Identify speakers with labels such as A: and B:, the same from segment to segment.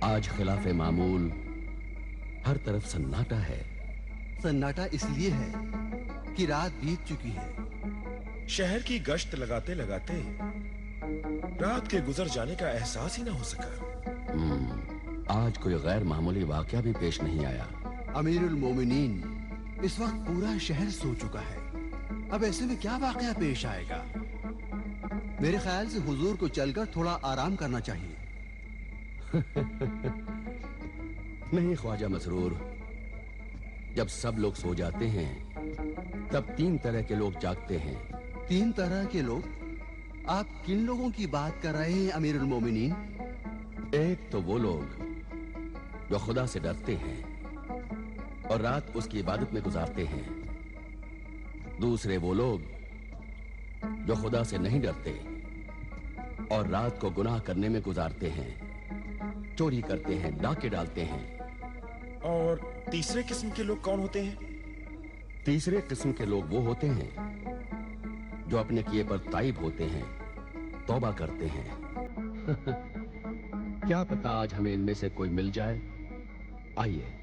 A: आज खिलाफे मामूल हर तरफ सन्नाटा है।
B: सन्नाटा इसलिए है कि रात बीत चुकी है।
C: शहर की गश्त लगाते लगाते रात के गुजर जाने का एहसास ही ना हो सका।
A: आज कोई गैर मामूली वाकया भी पेश नहीं आया।
B: अमीरुल मोमिनीन, इस वक्त पूरा शहर सो चुका है। अब ऐसे में क्या वाकया पेश आएगा? मेरे ख्याल से हुजूर को चलकर थोड़ा आराम करना चाहिए।
A: नहीं ख्वाजा मसरूर, जब सब लोग सो जाते हैं तब 3 तरह के लोग जागते हैं।
B: 3 तरह के लोग? आप किन लोगों की बात कर रहे हैं अमीरुल मोमिनीन?
A: एक तो वो लोग जो खुदा से डरते हैं और रात उसकी इबादत में गुजारते हैं। दूसरे वो लोग जो खुदा से नहीं डरते और रात को गुनाह करने में गुजारते हैं, चोरी करते हैं, डाके डालते हैं।
C: और तीसरे किस्म के लोग कौन होते हैं?
A: तीसरे किस्म के लोग वो होते हैं जो अपने किए पर ताइब होते हैं, तौबा करते हैं। क्या पता आज हमें इनमें से कोई मिल जाए। आइए।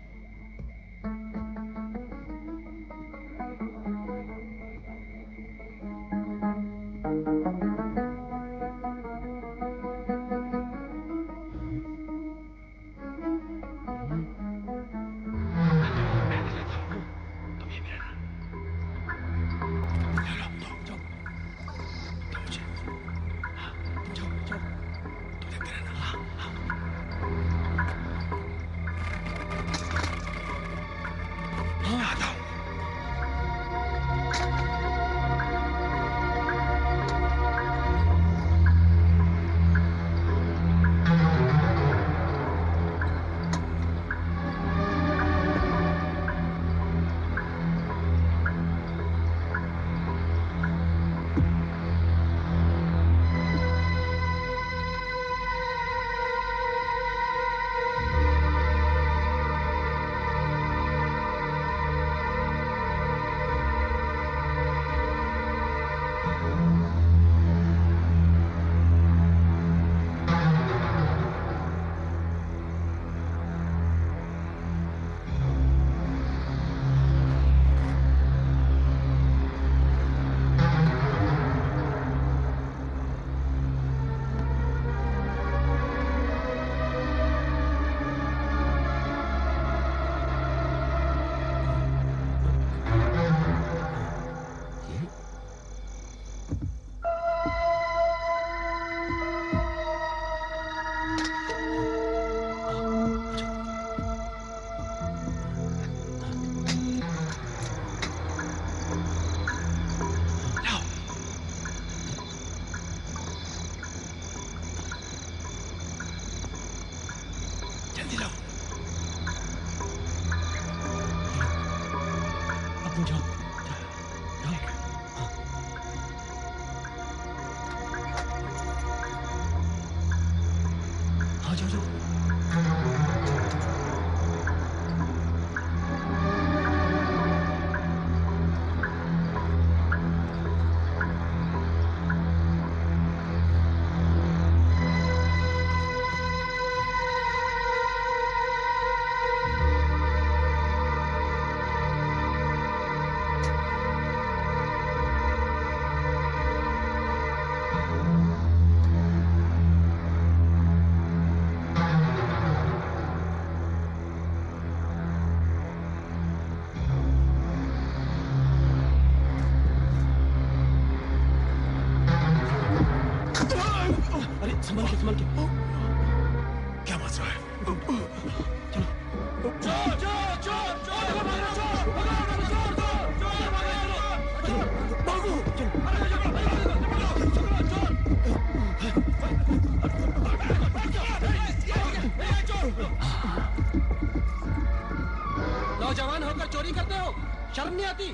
D: नौजवान होकर चोरी करते हो, शर्म नहीं आती?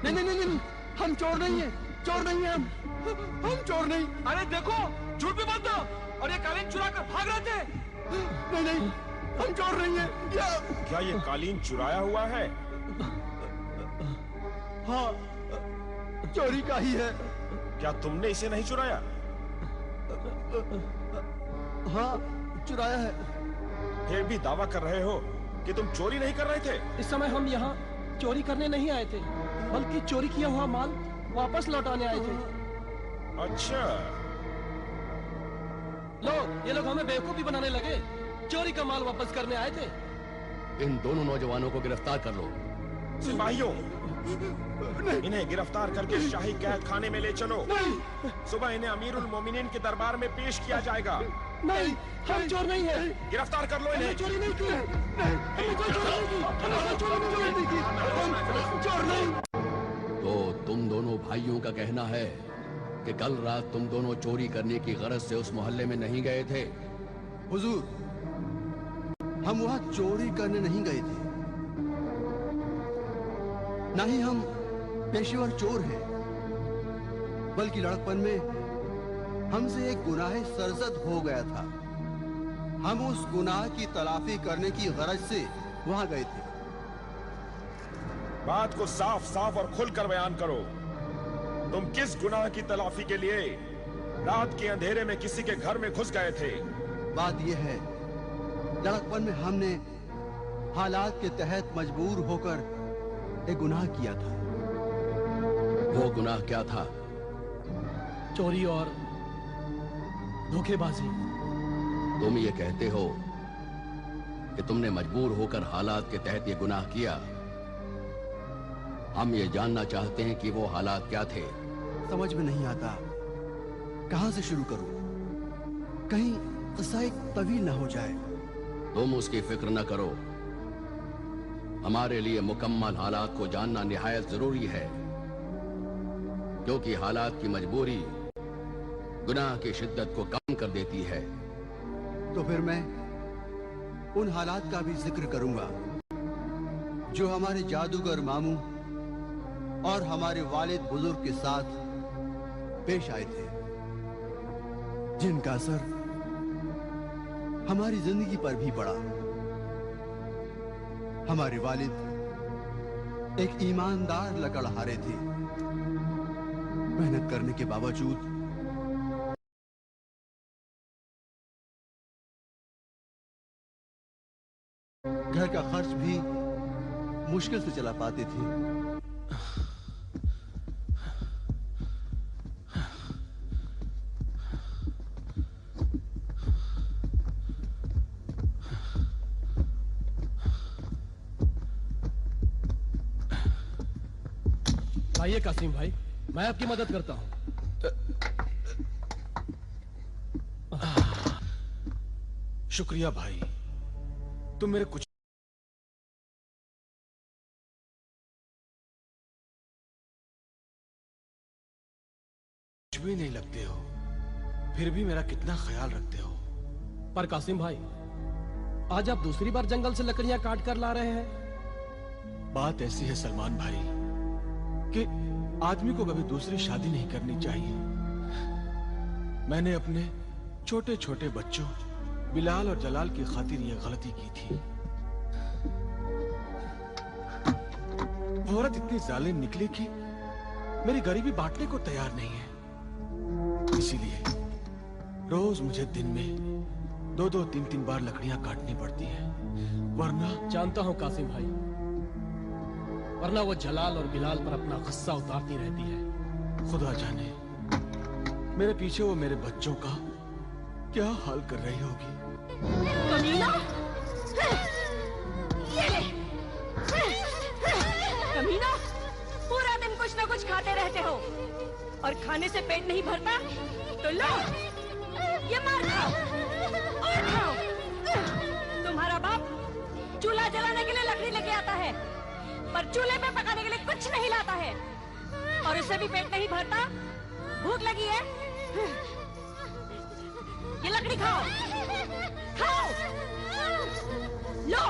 B: नहीं, हम चोर नहीं है, चोर नहीं है हम चोर नहीं।
D: अरे देखो, झूठ भी बोलते हो और ये कालीन चुरा कर भाग रहे थे।
B: नहीं, हम चोर नहीं है।
C: क्या ये कालीन चुराया हुआ है?
B: हाँ, चोरी का ही है।
C: क्या तुमने इसे नहीं चुराया?
B: हाँ, चुराया है।
C: फिर भी दावा कर रहे हो कि तुम चोरी नहीं कर रहे थे।
D: इस समय हम यहाँ चोरी करने नहीं आए थे, बल्कि चोरी किया हुआ माल वापस लौटाने आए थे।
C: अच्छा,
D: लो, ये लोग हमें बेवकूफ भी बनाने लगे। चोरी का माल वापस करने आए थे।
A: इन दोनों नौजवानों को गिरफ्तार कर लो।
C: सिपाहियों, इन्हें गिरफ्तार करके शाही कैद खाने में ले चलो। सुबह इन्हें अमीरुल मोमिनीन के दरबार में पेश किया जाएगा।
D: नहीं, हम चोर नहीं हैं।
C: गिरफ्तार कर लो इन्हें।
D: हमने चोरी नहीं की। हमने कोई चोरी नहीं की। हमने चोरी नहीं की। हम चोर नहीं।
A: तो तुम दोनों भाइयों का कहना है कि कल रात तुम दोनों चोरी करने की गरज से उस मोहल्ले में नहीं गए थे?
B: हुजूर, हम वहां चोरी करने नहीं गए थे, ना ही हम पेशेवर चोर हैं, बल्कि लड़कपन में हमसे एक गुनाह सरजद हो गया था। हम उस गुनाह की तलाफी करने की गरज से वहां गए थे।
C: बात को साफ साफ और खुलकर बयान करो। तुम किस गुनाह की तलाफी के लिए रात के अंधेरे में किसी के घर में घुस गए थे?
B: बात यह है, लड़कपन में हमने हालात के तहत मजबूर होकर एक गुनाह किया था।
A: वो गुनाह क्या था?
D: चोरी और धोखेबाजी।
A: तुम ये कहते हो कि तुमने मजबूर होकर हालात के तहत ये गुनाह किया। हम ये जानना चाहते हैं कि वो हालात क्या थे।
B: समझ में नहीं आता कहां से शुरू करूं, कहीं किस्सा एक तवील ना हो जाए।
A: तुम उसकी फिक्र न करो, हमारे लिए मुकम्मल हालात को जानना निहायत जरूरी है, क्योंकि हालात की मजबूरी गुनाह की शिद्दत को कम कर देती है।
B: तो फिर मैं उन हालात का भी जिक्र करूंगा जो हमारे जादूगर मामू और हमारे वालिद बुजुर्ग के साथ पेश आए थे, जिनका असर हमारी जिंदगी पर भी पड़ा। हमारे वालिद एक ईमानदार लकड़हारे थे। मेहनत करने के बावजूद घर का खर्च भी मुश्किल से चला पाते थे।
D: आइए कासिम भाई, मैं आपकी मदद करता हूं।
C: शुक्रिया भाई, तुम मेरे कुछ भी नहीं लगते हो, फिर भी मेरा कितना ख्याल रखते हो।
D: पर कासिम भाई, आज आप दूसरी बार जंगल से लकड़ियां काट कर ला रहे हैं।
C: बात ऐसी है सलमान भाई कि आदमी को कभी दूसरी शादी नहीं करनी चाहिए। मैंने अपने छोटे छोटे बच्चों बिलाल और जलाल की खातिर यह गलती की थी। वो औरत इतनी जालिम निकली कि मेरी गरीबी बांटने को तैयार नहीं है। इसीलिए रोज मुझे दिन में 2-2, 3-3 बार लकड़ियां काटनी पड़ती हैं, वरना।
D: जानता हूं कासिम भाई, वरना वो जलाल और बिलाल पर अपना गुस्सा उतारती रहती है।
C: खुदा जाने मेरे पीछे वो मेरे बच्चों का क्या हाल कर रही होगी।
E: कमीना! ये ले! कमीना! पूरा दिन कुछ ना कुछ खाते रहते हो और खाने से पेट नहीं भरता तो लो, ये मार खाओ और खाओ। तुम्हारा बाप चूल्हा जलाने के लिए लकड़ी लेके आता है, पर चूल्हे पे पकाने के लिए कुछ नहीं लाता है, और उससे भी पेट नहीं भरता। भूख लगी है, ये लकड़ी खाओ, खाओ, लो,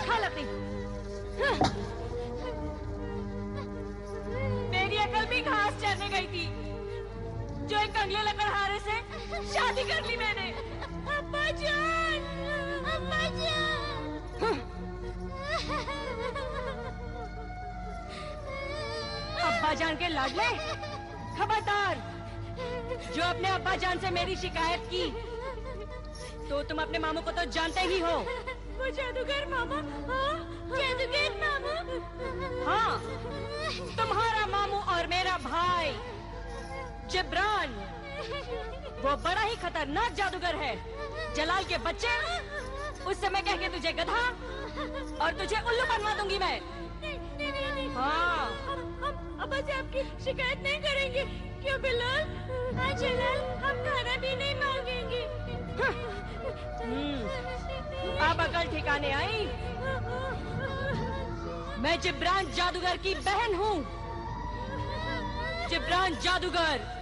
E: खा लकड़ी। मेरी अकल भी घास चरने गई थी, जो एक कंगले लकड़हारे से शादी कर ली मैंने। अब्बा जान, अब्बा जान। अब्बा जान के लाडले, खबरदार, जो अपने अब्बा जान से मेरी शिकायत की तो तुम अपने मामू को तो जानते ही हो।
F: वो जादूगर मामा। जादूगर मामा।
E: हाँ, तुम्हारा मामू और मेरा भाई जिब्रान, वो बड़ा ही खतरनाक जादूगर है। जलाल के बच्चे, उस समय कह के तुझे गधा और तुझे उल्लू बनवा दूंगी मैं।
F: नहीं।
E: हाँ,
F: हम अब से आपकी शिकायत नहीं करेंगे। क्यों बिलाल? हाँ जलाल, हम खाना भी नहीं मांगेंगे।
E: अब अकल ठिकाने आई। मैं जिब्रान जादूगर की बहन हूँ। जिब्रान जादूगर।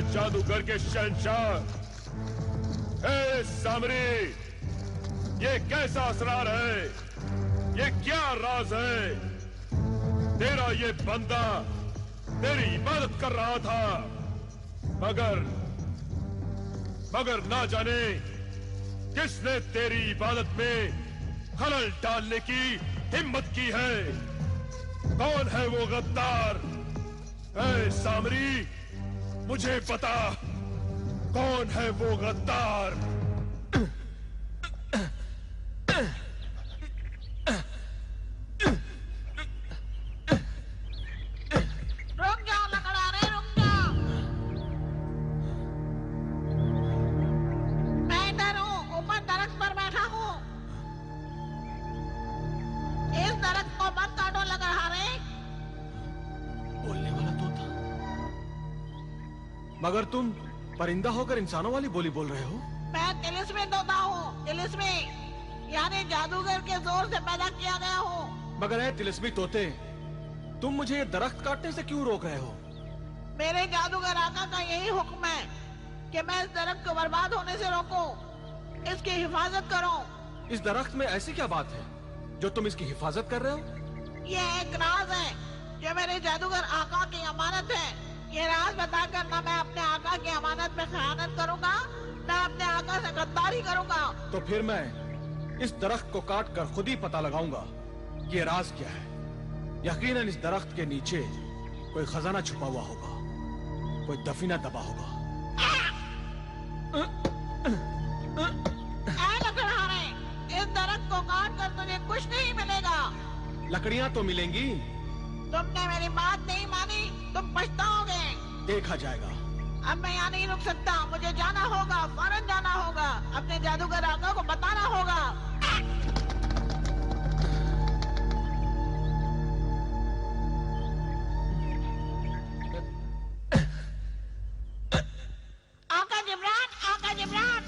G: जादूगर के शहंशाह, ए सामरी, ये कैसा असरार है? ये क्या राज है? तेरा ये बंदा तेरी इबादत कर रहा था, मगर ना जाने किसने तेरी इबादत में खलल डालने की हिम्मत की है। कौन है वो गद्दार? ए सामरी, मुझे पता कौन है वो गद्दार।
H: रुक जाओ लकड़हारे, रुक जाओ। मैं इधर हूँ, ऊपर दरख्त पर बैठा हूँ। इस दरख्त को मत काटो लकड़हारे।
C: बोलने वाला तोता। मगर तुम परिंदा होकर इंसानों वाली बोली बोल रहे हो।
H: मैं तिलिस्मी तोता हूँ, तिलिस्मी, यानी जादूगर के जोर से पैदा किया गया हूँ।
C: मगर है तिलिस्मी तोते, तुम मुझे ये दरख्त काटने से क्यों रोक रहे हो?
H: मेरे जादूगर आका का यही हुक्म है कि मैं इस दरख्त को बर्बाद होने से रोकूं, इसकी हिफाजत करूं।
C: इस दरख्त में ऐसी क्या बात है जो तुम इसकी हिफाजत कर रहे हो?
H: ये एक राज है जो मेरे जादूगर आका की अमानत है। ये राज बताकर ना मैं अपने आका की अमानत में खयानत करूंगा, ना अपने आका से गद्दारी करूंगा।
C: तो फिर मैं इस दरख्त को काट कर खुद ही पता लगाऊंगा कि ये राज क्या है। यकीनन इस दरख्त के नीचे कोई खजाना छुपा हुआ होगा, कोई दफीना दबा होगा।
H: लकड़हारे, इस दरख्त को काट कर तुझे कुछ नहीं मिलेगा।
C: लकड़ियां तो मिलेंगी।
H: तुमने मेरी बात नहीं मानी, तुम पछताओगे।
C: देखा जाएगा।
H: अब मैं यहाँ नहीं रुक सकता, मुझे जाना होगा, फौरन जाना होगा, अपने जादूगर आका को बताना होगा। आका जिब्रान, आका जिब्रान।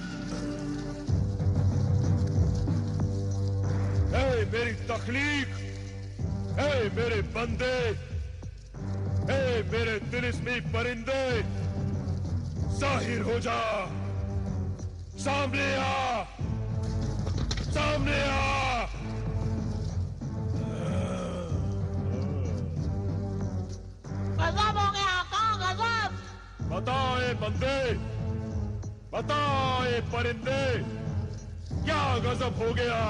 G: ए मेरी तख्लीक, ए मेरे बंदे, ए मेरे तिलिस्मी परिंदे, जाहिर हो जा, सामने आ, सामने आ।
H: गजब हो गया आका, गजब।
G: बता ए बंदे, बता ए परिंदे, क्या गजब हो गया?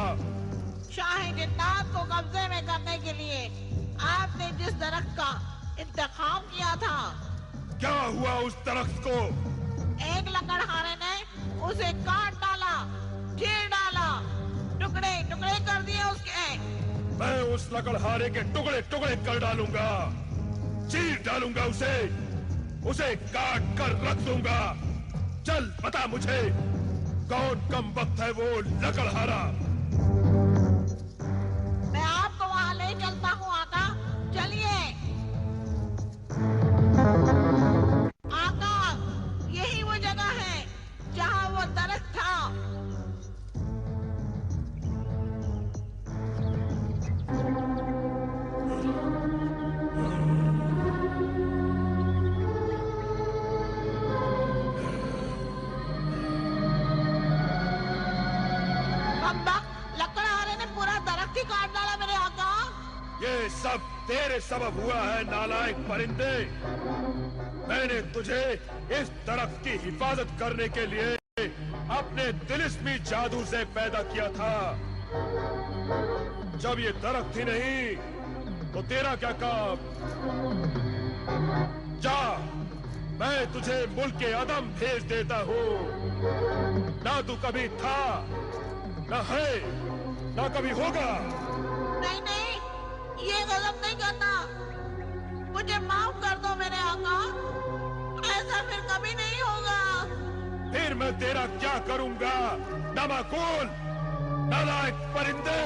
H: शाही जिन्नात को कब्जे में करने के लिए आपने जिस दरख्त का इंतखाब किया था,
G: क्या हुआ उस दरख्त को?
H: एक लकड़हारे ने उसे काट डाला, चीर डाला, टुकड़े टुकड़े कर दिए उसके।
G: मैं उस लकड़हारे के टुकड़े टुकड़े कर डालूंगा, चीर डालूंगा उसे, उसे काट कर रख दूंगा। चल बता मुझे, कौन कम वक्त है वो लकड़हारा?
H: ही काट डाला मेरे आका।
G: ये सब तेरे सबब हुआ है नालायक परिंदे। मैंने तुझे इस दरख्त की हिफाजत करने के लिए अपने तिलिस्मी जादू से पैदा किया था। जब ये दरख्त ही नहीं तो तेरा क्या काम? जा, मैं तुझे मुल्क के अदम भेज देता हूँ। ना तू कभी था, ना है, ना कभी होगा।
H: नहीं नहीं, ये गलत नहीं करना। मुझे माफ कर दो मेरे आका, ऐसा फिर कभी नहीं होगा।
G: फिर मैं तेरा क्या करूंगा नामाकूल, नालायक परिंदे?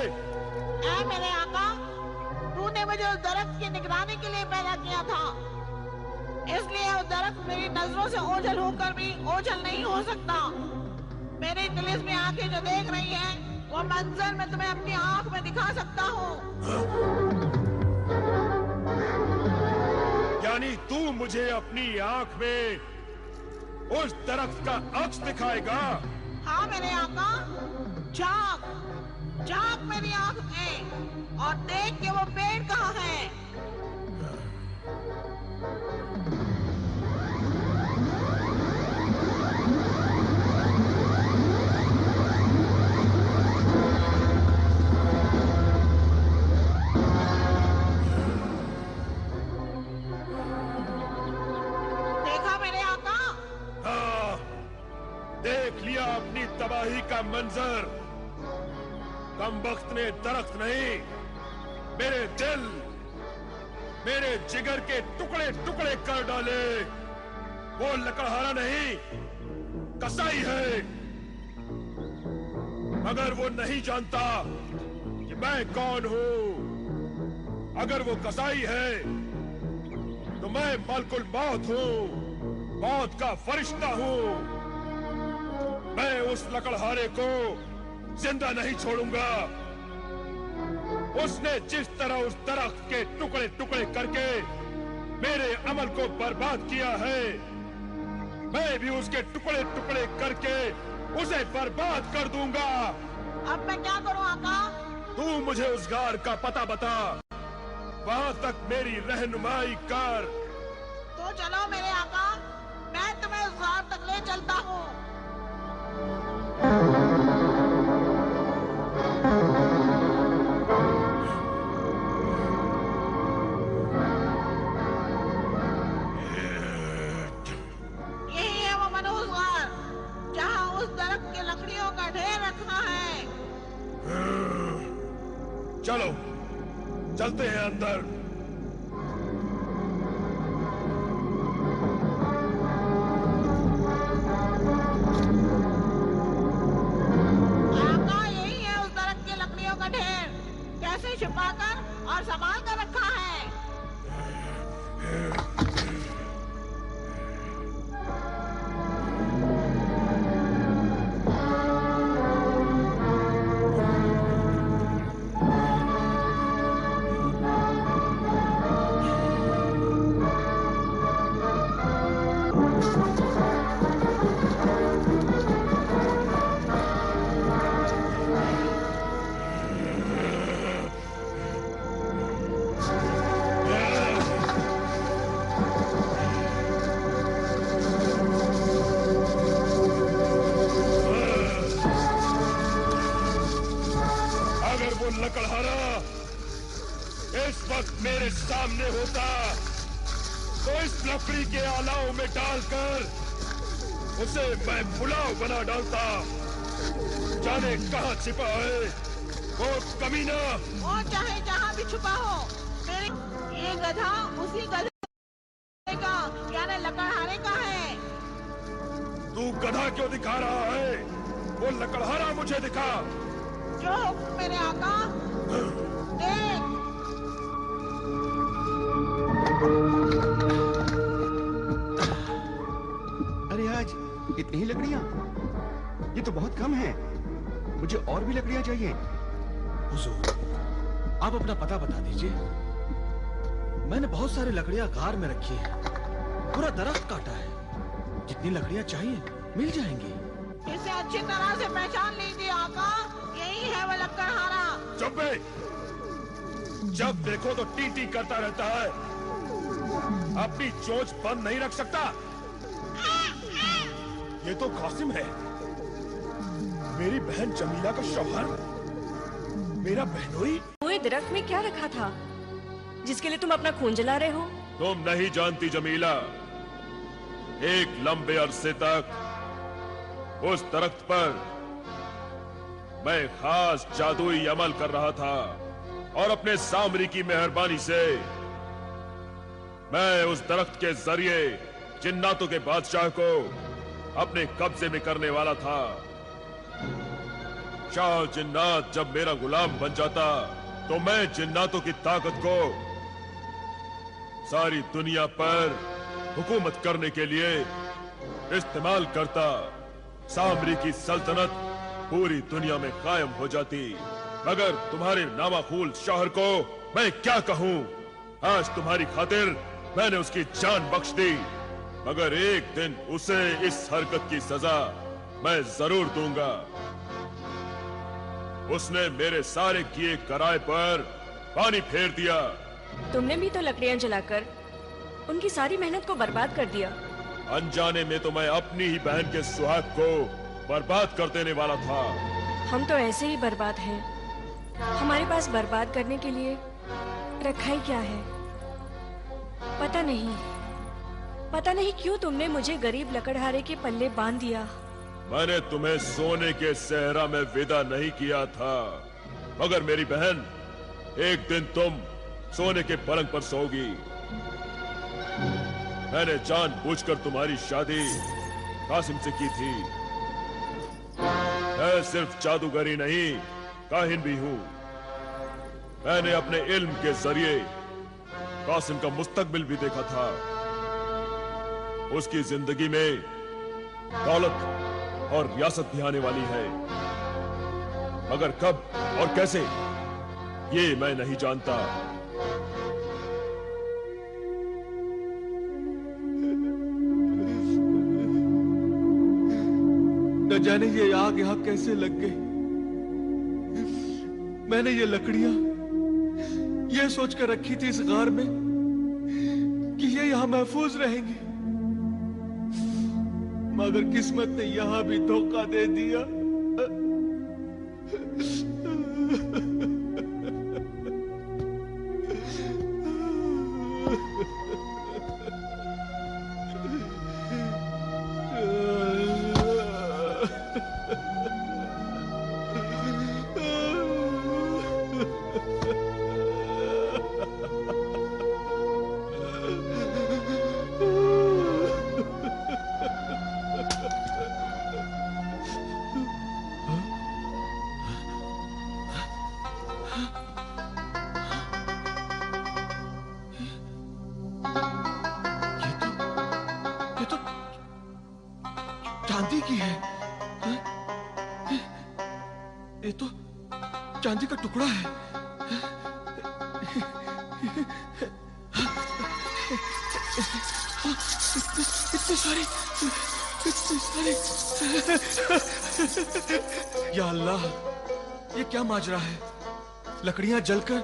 H: ऐ मेरे आका, तूने मुझे उस दरख्त की निगरानी के लिए पैदा किया था, इसलिए वो दरख्त मेरी नजरों से ओझल होकर भी ओझल नहीं हो सकता। मेरी तिलिस्मी आंखें जो देख रही हैं, वो मंजर मैं तुम्हें अपनी आंख में दिखा सकता हूँ।
G: यानी तू मुझे अपनी आंख में उस दरख्त का अक्स दिखाएगा?
H: हाँ मेरे आका, झांक झांक मेरी आंख में और देख के वो पेड़ कहाँ है। देखा मेरे आका?
G: हाँ, देख लिया अपनी तबाही का मंजर। कमबख्त ने दरख्त नहीं, मेरे दिल, मेरे जिगर के टुकड़े टुकड़े कर डाले। वो लकड़हारा नहीं, कसाई है। मगर वो नहीं जानता कि मैं कौन हूँ। अगर वो कसाई है तो मैं मलकुल मौत हूँ, मौत का फरिश्ता हूँ। मैं उस लकड़हारे को जिंदा नहीं छोड़ूंगा। उसने जिस तरह उस दरख्त के टुकड़े टुकड़े करके मेरे अमल को बर्बाद किया है, मैं भी उसके टुकड़े टुकड़े करके उसे बर्बाद कर दूंगा।
H: अब मैं क्या करूं आका?
G: तू मुझे उस गार का पता बता, वहां तक मेरी रहनुमाई कर।
H: तो चलो मेरे आका, मैं तुम्हें उस गार तक ले चलता हूँ। यही है वो मनहूस गार, जहाँ उस दरख्त की लकड़ियों का ढेर रखा है।
G: चलो चलते हैं अंदर।
H: आका, यही है उस दरख्त की लकड़ियों का ढेर, कैसे छिपाकर और संभाल कर रखा है। लकड़हारा इस वक्त मेरे सामने होता तो इस लकड़ी के आलाओं में डालकर उसे मैं पुलाव बना डालता। जाने कहाँ छिपा है वो कमीना। वो चाहे जहाँ भी छुपा हो, मेरे ये गधा उसी गधे का यानी लकड़हारे का है।
G: तू गधा क्यों दिखा रहा है? वो लकड़हारा मुझे दिखा।
H: जो हुक्म मेरे आका। देख,
B: अरे आज इतनी ही लकड़ियां? ये तो बहुत कम है, मुझे और भी लकड़ियां चाहिए।
C: हुजूर, आप अपना पता बता दीजिए। मैंने बहुत सारी लकड़ियां गार में रखी है, पूरा दरख्त काटा है। जितनी लकड़ियां चाहिए मिल जाएंगी।
H: इसे अच्छी तरह से पहचान लीजिए आका, यही है वो लकड़हारा।
G: चुप बे। जब देखो तो टी टी करता रहता है, अपनी चोंच बंद नहीं रख सकता। ये तो कासिम है, मेरी बहन जमीला का शौहर, मेरा बहनोई।
E: वो दरख्त में क्या रखा था जिसके लिए तुम अपना खून जला रहे हो?
G: तुम नहीं जानती जमीला, एक लंबे अरसे तक उस दरख्त पर मैं खास जादुई अमल कर रहा था और अपने सामरी की मेहरबानी से मैं उस दरख्त के जरिए जिन्नातों के बादशाह को अपने कब्जे में करने वाला था। शाह जिन्नात जब मेरा गुलाम बन जाता तो मैं जिन्नातों की ताकत को सारी दुनिया पर हुकूमत करने के लिए इस्तेमाल करता। सामरी की सल्तनत पूरी दुनिया में कायम हो जाती। मगर तुम्हारे नामाखूल शौहर को मैं क्या कहूं? आज तुम्हारी खातिर मैंने उसकी जान बख्श दी, मगर एक दिन उसे इस हरकत की सजा मैं जरूर दूंगा। उसने मेरे सारे किए कराए पर पानी फेर दिया।
E: तुमने भी तो लकड़ियां जलाकर उनकी सारी मेहनत को बर्बाद कर दिया।
G: अनजाने में तो मैं अपनी ही बहन के सुहाग को बर्बाद कर देने वाला था।
E: हम तो ऐसे ही बर्बाद हैं। हमारे पास बर्बाद करने के लिए रखा ही क्या है? पता नहीं क्यों तुमने मुझे गरीब लकड़हारे के पल्ले बांध दिया।
G: मैंने तुम्हें सोने के सहरा में विदा नहीं किया था, मगर मेरी बहन, एक दिन तुम सोने के पलंग पर सोगी। मैंने जानबूझकर तुम्हारी शादी कासिम से की थी। मैं सिर्फ जादूगर ही नहीं, काहिन भी हूं। मैंने अपने इल्म के जरिए कासिम का मुस्तकबिल भी देखा था। उसकी जिंदगी में दौलत और रियासत भी आने वाली है, मगर कब और कैसे ये मैं नहीं जानता।
C: न जाने ये आग यहां कैसे लग गई। मैंने ये लकड़ियां ये सोचकर रखी थी इस गार में कि ये यहां महफूज रहेंगी, मगर किस्मत ने यहां भी धोखा दे दिया। चांदी की है। ये तो चांदी का टुकड़ा है। इतनी सारी। या अल्लाह, ये क्या माजरा है? लकड़ियां जलकर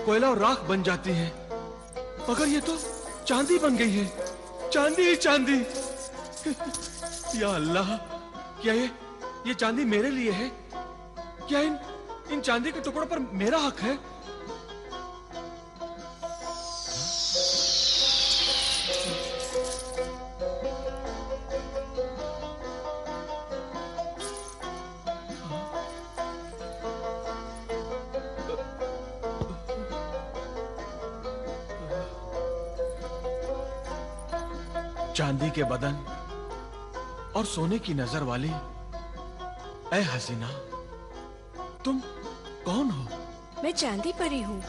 C: कोयला और राख बन जाती हैं, मगर ये तो चांदी बन गई है। चांदी ही चांदी। या अल्लाह, क्या ये चांदी मेरे लिए है? क्या इन चांदी के टुकड़ों पर मेरा हक है? चांदी के बदन और सोने की नजर वाली ऐ हसीना, तुम कौन हो?
E: मैं चांदी परी हूँ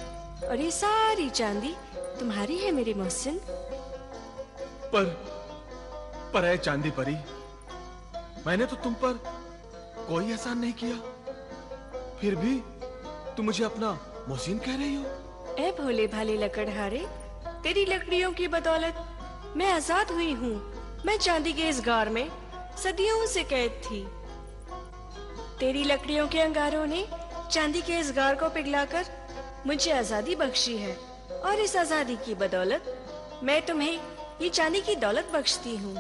E: और ये सारी चांदी तुम्हारी है मेरे मोहसिन।
C: पर ऐ चांदी परी, मैंने तो तुम पर कोई एहसान नहीं किया, फिर भी तुम मुझे अपना मोहसिन कह रही हो।
E: ऐ भोले भाले लकड़हारे, तेरी लकड़ियों की बदौलत मैं आजाद हुई हूँ। मैं चांदी के इस गार में सदियों से कैद थी। तेरी लकड़ियों के अंगारों ने चांदी के इस गार को पिघलाकर मुझे आजादी बख्शी है, और इस आजादी की बदौलत मैं तुम्हें ये चांदी की दौलत बख्शती हूँ।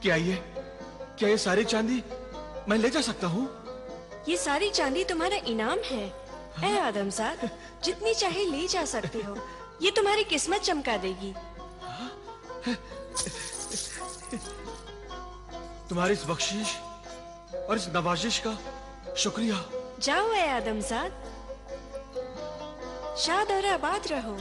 C: क्या ये सारी चांदी मैं ले जा सकता हूँ?
E: ये सारी चांदी तुम्हारा इनाम है। ऐ आदमजाद, जितनी चाहे ले जा सकते हो। ये तुम्हारी किस्मत चमका देगी।
C: तुम्हारी इस बख्शिश और इस नवाजिश का शुक्रिया।
E: जाओ ऐ आदमजाद, शाद और आबाद रहो।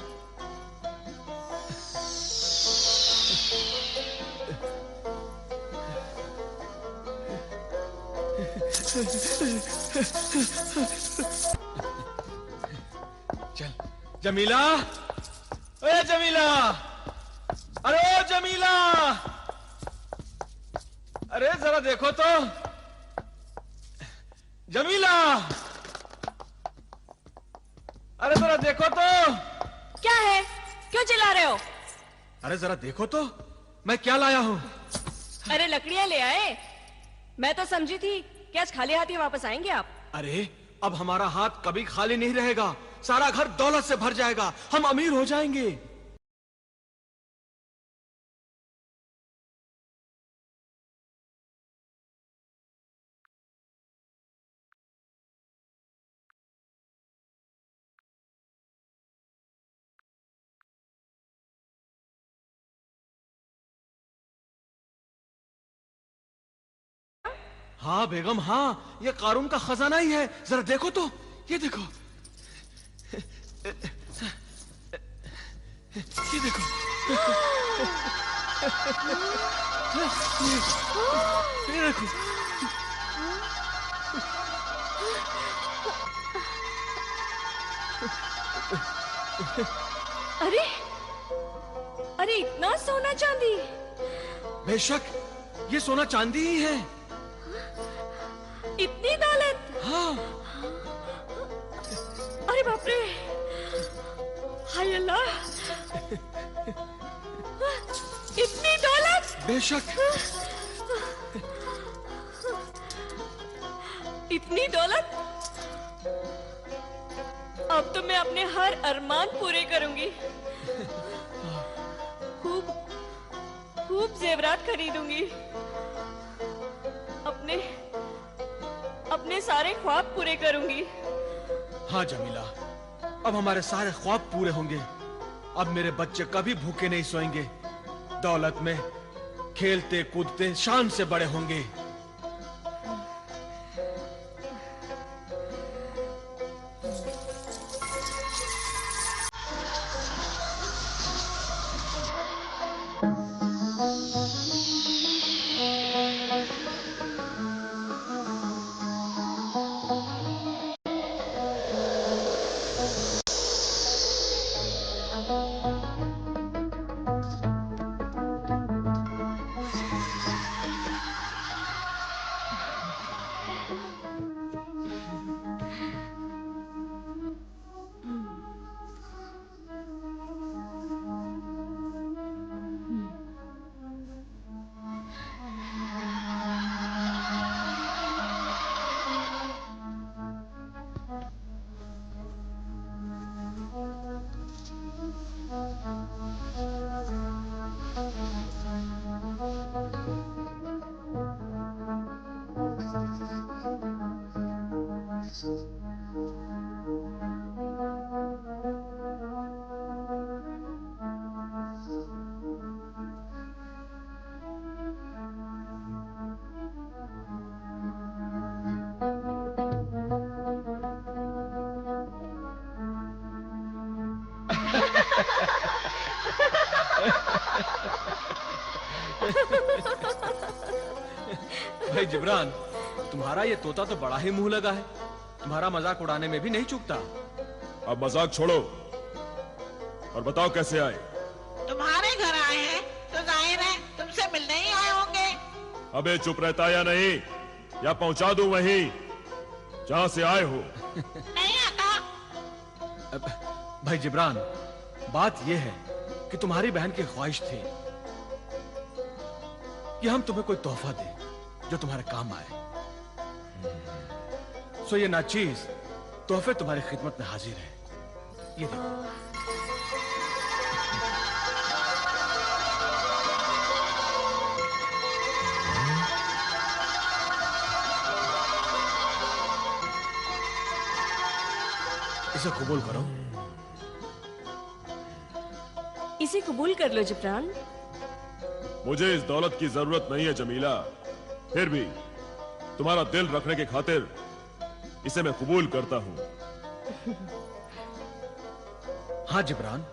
C: चल जमीला, अरे जमीला, अरे ओ जमीला, अरे जरा देखो तो जमीला, अरे जरा देखो तो।
E: क्या है, क्यों चिल्ला रहे हो?
C: अरे जरा देखो तो मैं क्या लाया हूँ।
E: अरे लकड़ियाँ ले आए। मैं तो समझी थी कि आज खाली हाथ ही वापस आएंगे आप।
C: अरे अब हमारा हाथ कभी खाली नहीं रहेगा, सारा घर दौलत से भर जाएगा, हम अमीर हो जाएंगे। हाँ बेगम, हाँ ये कारून का खजाना ही है, जरा देखो तो, ये देखो, ये देखो। ये देखो।
E: अरे अरे, इतना सोना चांदी?
C: बेशक ये सोना चांदी ही है।
E: इतनी दौलत?
C: हाँ।
E: अरे बाप रे, हाय अल्लाह, इतनी दौलत?
C: बेशक।
E: इतनी दौलत? अब तो मैं अपने हर अरमान पूरे करूंगी। खूब खूब जेवरात खरीदूंगी। अपने सारे ख्वाब पूरे करूंगी।
C: हाँ जमीला, अब हमारे सारे ख्वाब पूरे होंगे। अब मेरे बच्चे कभी भूखे नहीं सोएंगे, दौलत में खेलते कूदते शान से बड़े होंगे। भाई जिब्रान, तुम्हारा ये तोता तो बड़ा ही मुंह लगा है, तुम्हारा मजाक उड़ाने में भी नहीं चूकता।
G: अब मजाक छोड़ो और बताओ कैसे आए।
I: तुम्हारे घर आए हैं तो जाहिर है तुमसे मिलने ही आए होंगे।
G: अबे चुप रहता या नहीं, या पहुंचा दूं वहीं जहां से आए हो।
I: नहीं आता।
C: भाई जिब्रान, बात यह है कि तुम्हारी बहन की ख्वाहिश थी कि हम तुम्हें कोई तोहफा दें जो तुम्हारे काम आए। सो ये नाचीज तोहफे तुम्हारी खिदमत में हाजिर है। ये देखो। इसे कबूल करो।
E: इसे कबूल कर लो जिब्रान।
G: मुझे इस दौलत की जरूरत नहीं है जमीला, फिर भी तुम्हारा दिल रखने की खातिर इसे मैं कबूल करता हूं।
C: हाँ जिब्रान,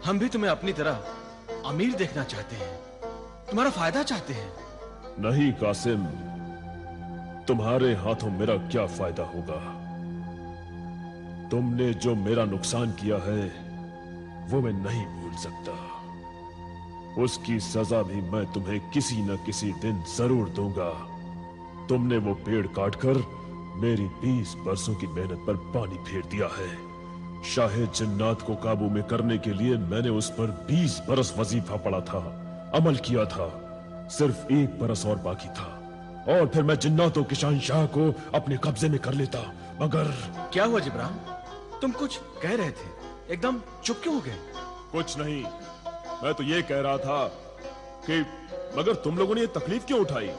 C: हम भी तुम्हें अपनी तरह अमीर देखना चाहते हैं, तुम्हारा फायदा चाहते हैं।
G: नहीं कासिम, तुम्हारे हाथों मेरा क्या फायदा होगा? तुमने जो मेरा नुकसान किया है वो मैं नहीं भूल सकता। उसकी सजा भी मैं तुम्हें किसी न किसी दिन जरूर दूंगा। तुमने वो पेड़ काटकर मेरी 20 बरसों की मेहनत पर पानी फेर दिया है। शाहे जिन्नात को काबू में करने के लिए मैंने उस पर 20 बरस वजीफा पढ़ा था, अमल किया था। सिर्फ 1 बरस और बाकी था और फिर मैं जिन्नातों के शहंशाह को अपने कब्जे में कर लेता। मगर
C: क्या हुआ जिब्रान? तुम कुछ कह रहे थे, एकदम चुप क्यों हो गए?
G: कुछ नहीं, मैं तो ये कह रहा था कि मगर तुम लोगों ने ये तकलीफ क्यों उठाई?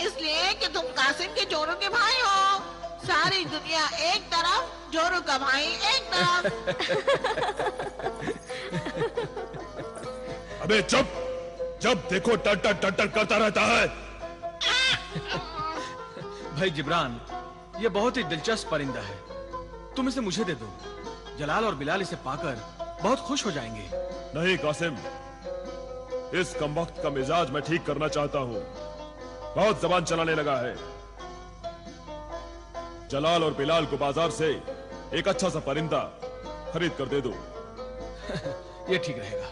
I: इसलिए कि तुम कासिम के जोरू के भाई हो। सारी दुनिया एक तरफ, जोरू का भाई एक तरफ।
G: अबे चुप! जब देखो टटर टटर करता रहता है।
C: भाई जिब्रान, ये बहुत ही दिलचस्प परिंदा है, तुम इसे मुझे दे दो। जलाल और बिलाल इसे पाकर बहुत खुश हो जाएंगे।
G: नहीं कासिम, इस कमबख्त का मिजाज मैं ठीक करना चाहता हूँ। बहुत जबान चलाने लगा है। जलाल और बिलाल को बाजार से एक अच्छा सा परिंदा खरीद कर दे दो।
C: ये ठीक रहेगा।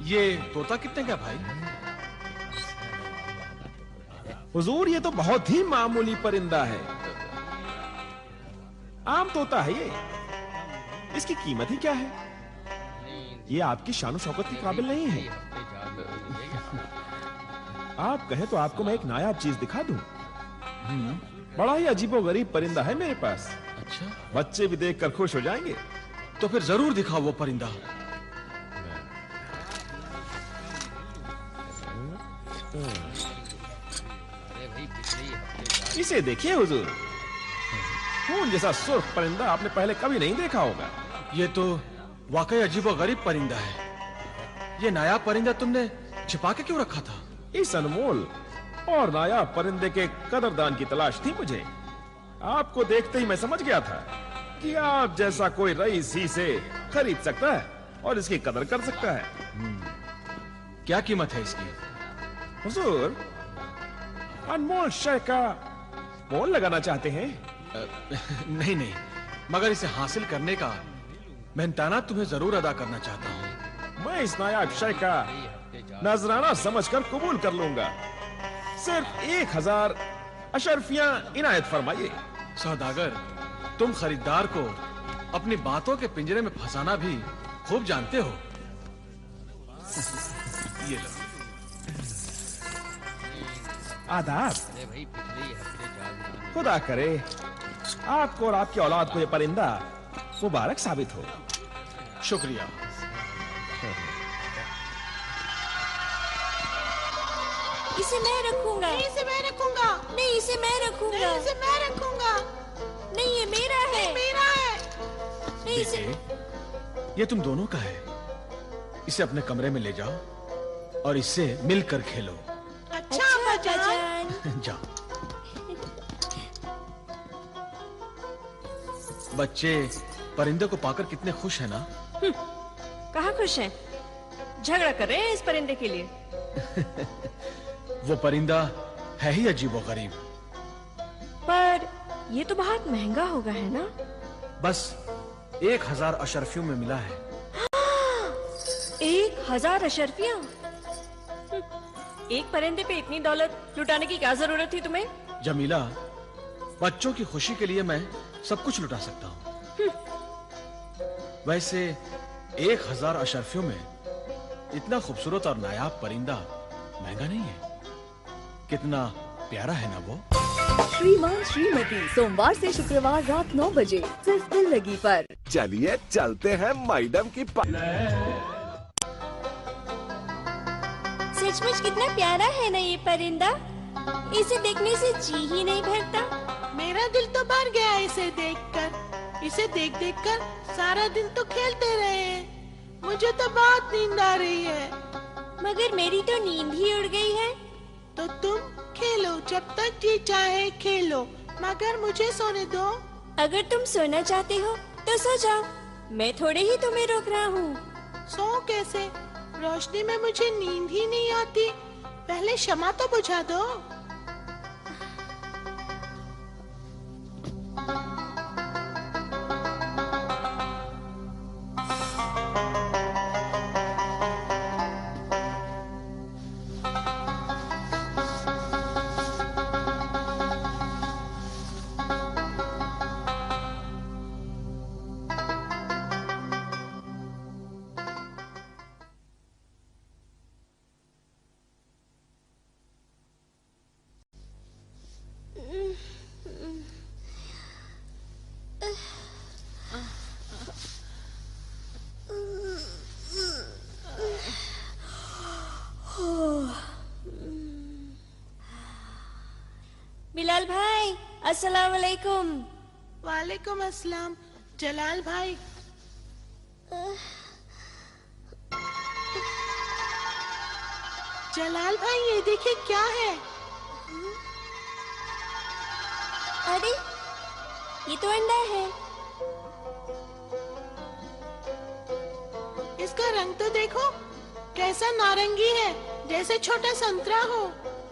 C: ये तोता कितने का भाई?
J: हुजूर, ये तो बहुत ही मामूली परिंदा है, आम तोता है ये। इसकी कीमत ही क्या है? ये आपकी शान शौकत के काबिल नहीं है। आप कहें तो आपको मैं एक नायाब चीज दिखा दूं। बड़ा ही अजीबोगरीब परिंदा है मेरे पास।
C: अच्छा,
J: बच्चे भी देखकर खुश हो जाएंगे।
C: तो फिर जरूर दिखाओ वो परिंदा।
J: इसे देखिए हुजूर, खून जैसा सुर्ख परिंदा आपने पहले कभी नहीं देखा होगा।
C: ये तो वाकई अजीबोगरीब परिंदा है। ये नायाब परिंदा तुमने छिपा के क्यों रखा था?
J: इस अनमोल और नायाब परिंदे के कदरदान की तलाश थी मुझे। आपको देखते ही मैं समझ गया था कि आप जैसा कोई रईस ही से खरीद सकता है और इसकी कदर कर सकता है।
C: क्या कीमत है इसकी?
J: हुजूर, अनमोल शय का मोल लगाना चाहते हैं?
C: नहीं नहीं, मगर इसे हासिल करने का मेहनताना तुम्हें जरूर अदा करना चाहता हूँ।
J: मैं इस नायाब शय का नजराना समझकर कबूल कर लूंगा। सिर्फ 1000 अशरफियां इनायत फरमाइए।
C: सौदागर, तुम खरीदार को अपनी बातों के पिंजरे में फंसाना भी खूब जानते हो। ये लो।
J: आदाब। खुदा करे आपको और आपकी औलाद को ये परिंदा मुबारक साबित हो।
C: शुक्रिया।
F: इसे मैं रखूंगा।
I: नहीं, इसे मैं रखूंगा।
F: नहीं, इसे मैं रखूंगा।
I: नहीं, इसे मैं रखूंगा।
F: नहीं, ये मेरा है।
I: मेरा है।
F: नहीं, इसे
C: ये तुम दोनों का है। इसे अपने कमरे में ले जाओ और इससे मिलकर खेलो।
I: अच्छा अब्बाजान।
C: जाओ। बच्चे परिंदे को पाकर कितने खुश हैं ना?
E: कहाँ खुश हैं? झगड़ा कर रहे हैं इस परिंदे के लिए।
C: वो परिंदा है ही अजीबोगरीब।
E: पर ये तो बहुत महंगा होगा, है ना?
C: बस 1000 अशरफियों में मिला है।
E: 1000 अशरफियां? एक परिंदे पे इतनी दौलत लुटाने की क्या जरूरत थी तुम्हें?
C: जमीला, बच्चों की खुशी के लिए मैं सब कुछ लुटा सकता हूँ। वैसे 1000 अशरफियों में इतना खूबसूरत और नायाब परिंदा महंगा नहीं है। कितना प्यारा है ना वो।
K: श्रीमान श्रीमती, सोमवार से शुक्रवार रात 9 बजे सिर्फ दिल लगी पर।
L: चलिए चलते हैं मैडम की
F: सचमुच कितना प्यारा है ना ये परिंदा। इसे देखने से जी ही नहीं भरता।
I: मेरा दिल तो भर गया इसे देखकर। इसे देख देख कर सारा दिन तो खेलते रहे। मुझे तो बहुत नींद आ रही है।
F: मगर मेरी तो नींद ही उड़ गई है।
I: तो तुम खेलो, जब तक जी चाहे खेलो, मगर मुझे सोने दो।
F: अगर तुम सोना चाहते हो तो सो जाओ, मैं थोड़े ही तुम्हें रोक रहा हूँ।
I: सो कैसे? रोशनी में मुझे नींद ही नहीं आती। पहले शमा तो बुझा दो।
F: बिलाल भाई, अस्सलाम वालेकुम।
I: वालेकुम अस्सलाम। जलाल भाई, जलाल भाई ये देखिए क्या है।
F: अरे ये तो अंडा है।
I: इसका रंग तो देखो कैसा नारंगी है, जैसे छोटा संतरा हो।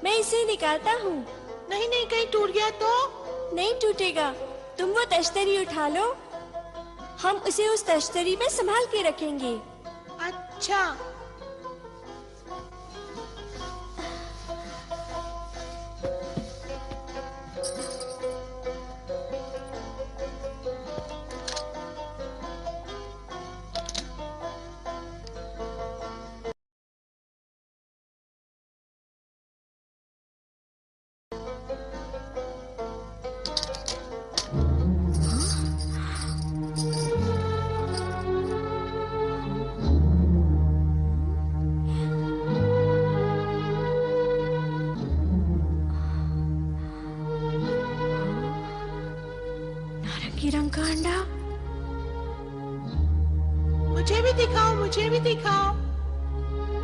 F: मैं इसे निकालता हूँ।
I: नहीं नहीं, कहीं टूट गया तो?
F: नहीं टूटेगा। तुम वो तश्तरी उठा लो, हम उसे उस तश्तरी में संभाल के रखेंगे।
I: अच्छा।
F: रंग का अंडा।
I: मुझे भी दिखाओ, मुझे भी दिखाओ।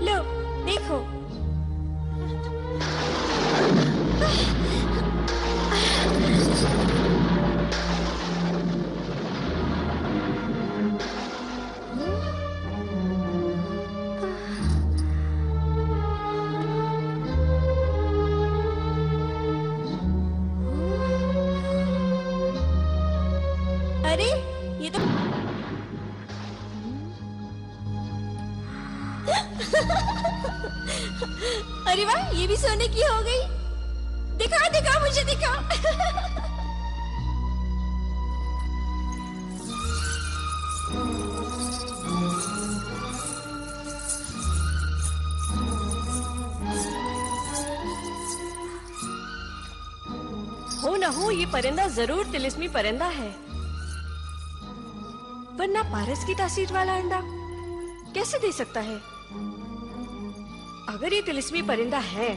F: लो देखो। अरे ये तो अरे वाह, ये भी सोने की हो गई। दिखा दिखा, मुझे दिखा। हो ना हो, ये परिंदा जरूर तिलिस्मी परिंदा है, वरना पारस की तासीर वाला अंडा कैसे दे सकता है? अगर ये तिलिस्मी परिंदा है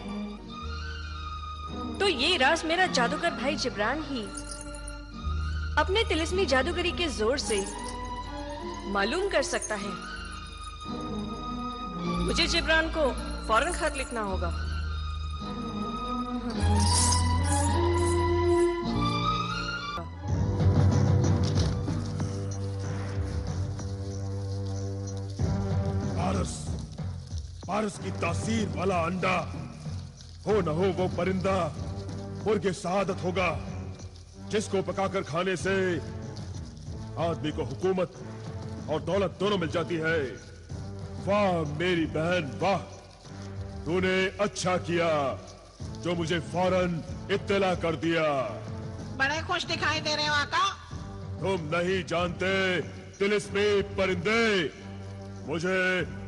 F: तो ये राज मेरा जादूगर भाई जिब्रान ही अपने तिलिस्मी जादूगरी के जोर से मालूम कर सकता है। मुझे जिब्रान को फौरन खत लिखना होगा।
G: पारस की तासीर वाला अंडा हो न हो वो परिंदा मुर्गे सादत होगा, जिसको पकाकर खाने से आदमी को हुकूमत और दौलत दोनों मिल जाती है। वाह मेरी बहन वाह, तूने अच्छा किया जो मुझे फौरन इत्तला कर दिया।
I: बड़े खुश दिखाई दे रहे हो आका।
G: तुम नहीं जानते तिलिस्मी परिंदे, मुझे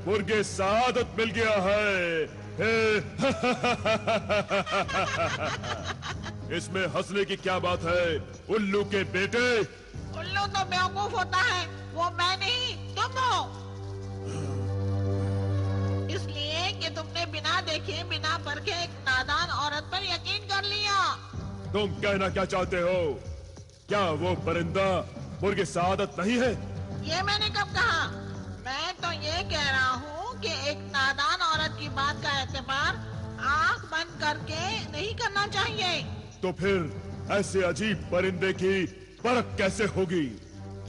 G: मुर्गे सादत मिल गया है। इसमें हंसने की क्या बात है उल्लू के बेटे?
I: उल्लू तो बेवकूफ होता है, वो मैं नहीं तुम हो। इसलिए कि तुमने बिना देखे बिना परखे एक नादान औरत पर यकीन कर लिया।
G: तुम कहना क्या चाहते हो? क्या वो परिंदा मुर्गे सादत नहीं है?
I: ये मैंने कब कहा? मैं तो ये कह रहा हूँ कि एक नादान औरत की बात का एतबार आंख बंद करके नहीं करना चाहिए।
G: तो फिर ऐसे अजीब परिंदे की परख कैसे होगी?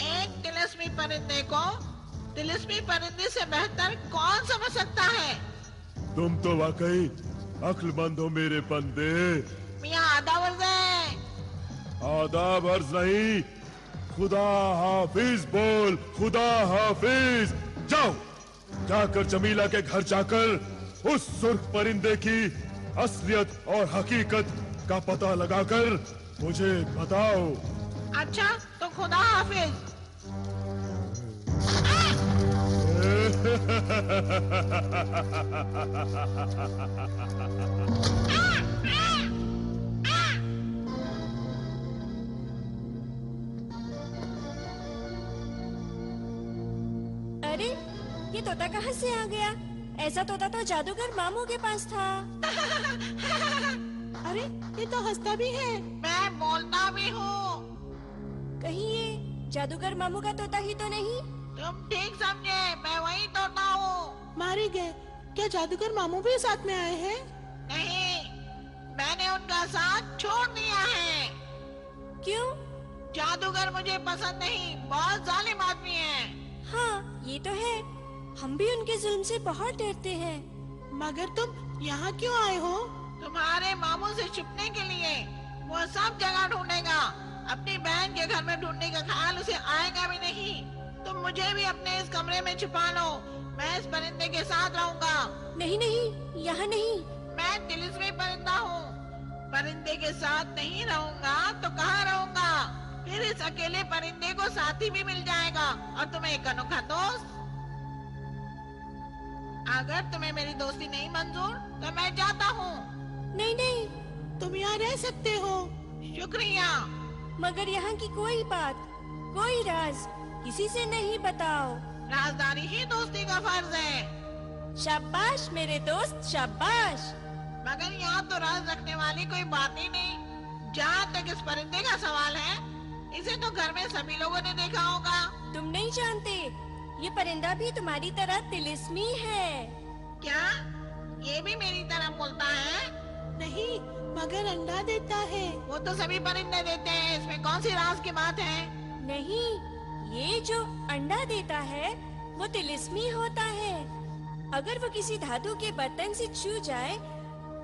I: एक तिलिस्मी परिंदे को तिलिस्मी परिंदे से बेहतर कौन समझ सकता है?
G: तुम तो वाकई अक्लमंद हो मेरे बंदे।
I: मियाँ आदाब अर्ज़ है।
G: आदाब अर्ज़ नहीं, खुदा हाफिज बोल, खुदा हाफिज। जाओ, जाकर जमीला के घर जाकर उस सुर्ख परिंदे की असलियत और हकीकत का पता लगाकर मुझे बताओ।
I: अच्छा तो खुदा हाफिज।
F: अरे ये तोता कहाँ से आ गया? ऐसा तोता तो जादूगर मामू के पास था।
I: अरे ये तो हंसता भी है, मैं बोलता भी हूँ।
F: कहीं ये जादूगर मामू का तोता ही तो नहीं?
I: तुम ठीक समझे, मैं वही तोता हूँ। मारे गए? क्या जादूगर मामू भी साथ में आए हैं? नहीं, मैंने उनका साथ छोड़ दिया है।
F: क्यों?
I: जादूगर मुझे पसंद नहीं, बहुत जालिम आदमी है।
F: हाँ ये तो है, हम भी उनके जुल्म से बहुत डरते हैं।
I: मगर तुम यहाँ क्यों आए हो? तुम्हारे मामू से छुपने के लिए। वो सब जगह ढूंढेगा, अपनी बहन के घर में ढूंढने का ख्याल उसे आएगा भी नहीं। तुम मुझे भी अपने इस कमरे में छुपा लो, मैं इस परिंदे के साथ रहूंगा।
F: नहीं नहीं, यहाँ नहीं।
I: मैं तिलिस्मी परिंदा हूँ, परिंदे के साथ नहीं रहूंगा तो कहाँ रहूंगा? फिर इस अकेले परिंदे को साथी भी मिल जाएगा और तुम्हें एक अनोखा दोस्त। अगर तुम्हें मेरी दोस्ती नहीं मंजूर तो मैं जाता हूँ।
F: नहीं नहीं,
I: तुम यहाँ रह सकते हो। शुक्रिया।
F: मगर यहाँ की कोई बात, कोई राज किसी से नहीं बताओ।
I: राजदारी ही दोस्ती का फर्ज है।
F: शाबाश मेरे दोस्त, शाबाश।
I: मगर यहाँ तो राज रखने वाली कोई बात ही नहीं। जहाँ तक इस परिंदे का सवाल है, इसे तो घर में सभी लोगों ने देखा होगा।
F: तुम नहीं जानते, ये परिंदा भी तुम्हारी तरह तिलिस्मी है।
I: क्या ये भी मेरी तरह बोलता है? नहीं, मगर अंडा देता है। वो तो सभी परिंदे देते हैं, इसमें कौन सी राज की बात है?
F: नहीं, ये जो अंडा देता है वो तिलिस्मी होता है। अगर वो किसी धातु के बर्तन से छू जाए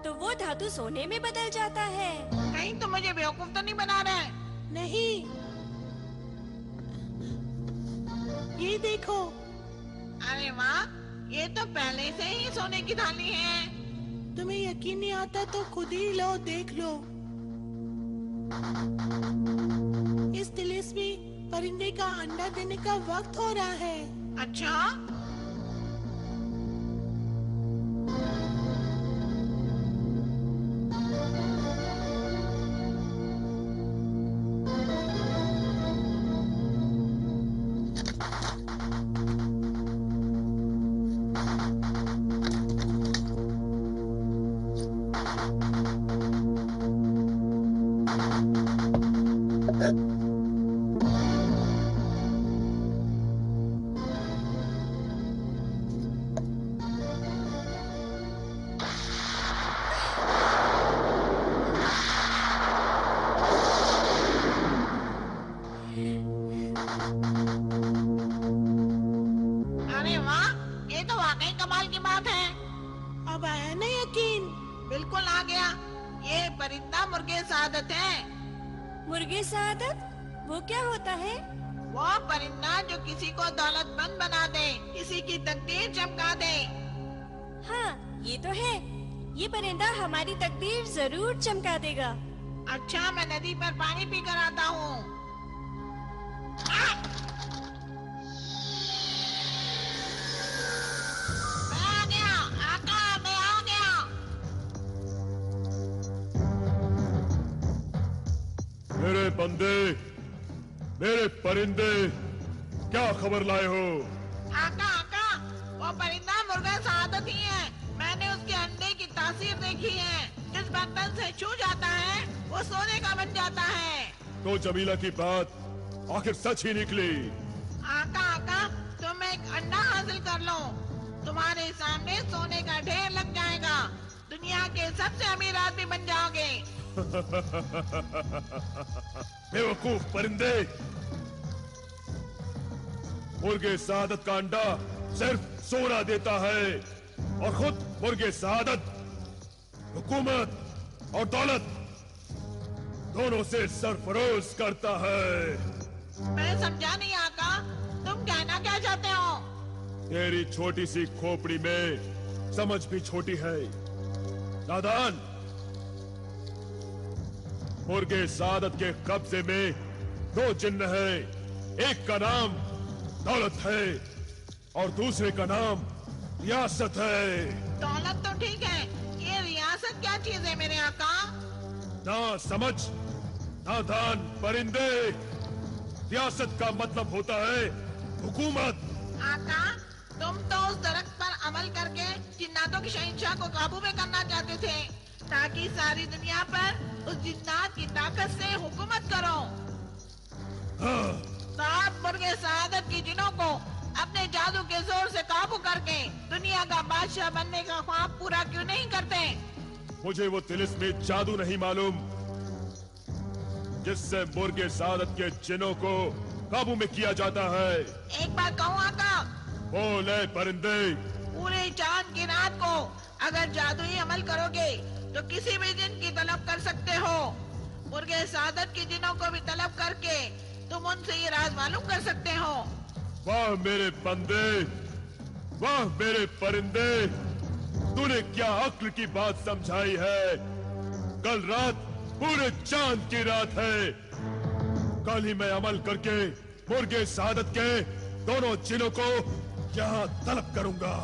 F: तो वो धातु सोने में बदल जाता है।
I: कहीं तो मुझे बेवकूफ तो नहीं बना रहे? नहीं, ये देखो। अरे वाह, ये तो पहले से ही सोने की थाली है। तुम्हें यकीन नहीं आता तो खुद ही लो, देख लो। इस तिलिस्मी परिंदे का अंडा देने का वक्त हो रहा है। अच्छा? सआदत है।
F: मुर्गे सआदत? वो क्या होता है?
I: वो परिंदा जो किसी को दौलतमंद बना दे, किसी की तकदीर चमका दे।
F: हाँ, ये तो है। ये परिंदा हमारी तकदीर जरूर चमका देगा।
I: अच्छा, मैं नदी पर पानी पी कर आता हूँ। मैं आ गया, आका, मैं आ गया।
G: मेरे बंदे, मेरे परिंदे, क्या खबर लाए हो?
I: आका, आका, वो परिंदा मुर्गा सआदत ही है। मैंने उसके अंडे की तासीर देखी है। जिस बर्तन से छू जाता है वो सोने का बन जाता है।
G: तो जमीला की बात आखिर सच ही निकली।
I: आका, आका, तुम एक अंडा हासिल कर लो, तुम्हारे सामने सोने का ढेर लग जाएगा। दुनिया के सबसे अमीर आदमी बन जाओगे।
G: बेवकूफ परिंदे, मुर्गे सआदत का अंडा सिर्फ सोना देता है और खुद मुर्गे सआदत हुकूमत और दौलत दोनों से सरफरोश करता है।
I: मैं समझा नहीं आका, तुम कहना क्या चाहते हो?
G: तेरी छोटी सी खोपड़ी में समझ भी छोटी है। नादान, मुर्गे सआदत के कब्जे में दो जिन्न है। एक का नाम दौलत है और दूसरे का नाम रियासत है।
I: दौलत तो ठीक है, ये रियासत क्या चीज है मेरे आका?
G: ना समझ, नादान परिंदे, रियासत का मतलब होता है हुकूमत।
I: आका, तुम तो उस दरख्त पर अमल करके जिन्नातों की शहंशाह को काबू में करना चाहते थे, ताकि सारी दुनिया पर उस जिन्नात की ताकत से हुकूमत करो।
G: हाँ।
I: तो आप मुर्गे सआदत की जिनों को अपने जादू के जोर से काबू करके दुनिया का बादशाह बनने का ख्वाब पूरा क्यों नहीं करते?
G: मुझे वो तिलिस्मी जादू नहीं मालूम जिससे मुर्गे सआदत के जिनों को काबू में किया जाता है।
I: एक बात कहूँ आका?
G: बोले परिंदे।
I: पूरे चांद की रात को अगर जादुई अमल करोगे तो किसी भी जिन की तलब कर सकते हो। मुर्गे सआदत की जिनों को भी तलब करके तुम उनसे ये राज मालूम कर सकते हो।
G: वाह मेरे बंदे, वाह मेरे परिंदे, तूने क्या अक्ल की बात समझाई है। कल रात पूरे चांद की रात है। कल ही मैं अमल करके मुर्गे सआदत के दोनों जिनों को यहाँ तलब करूंगा।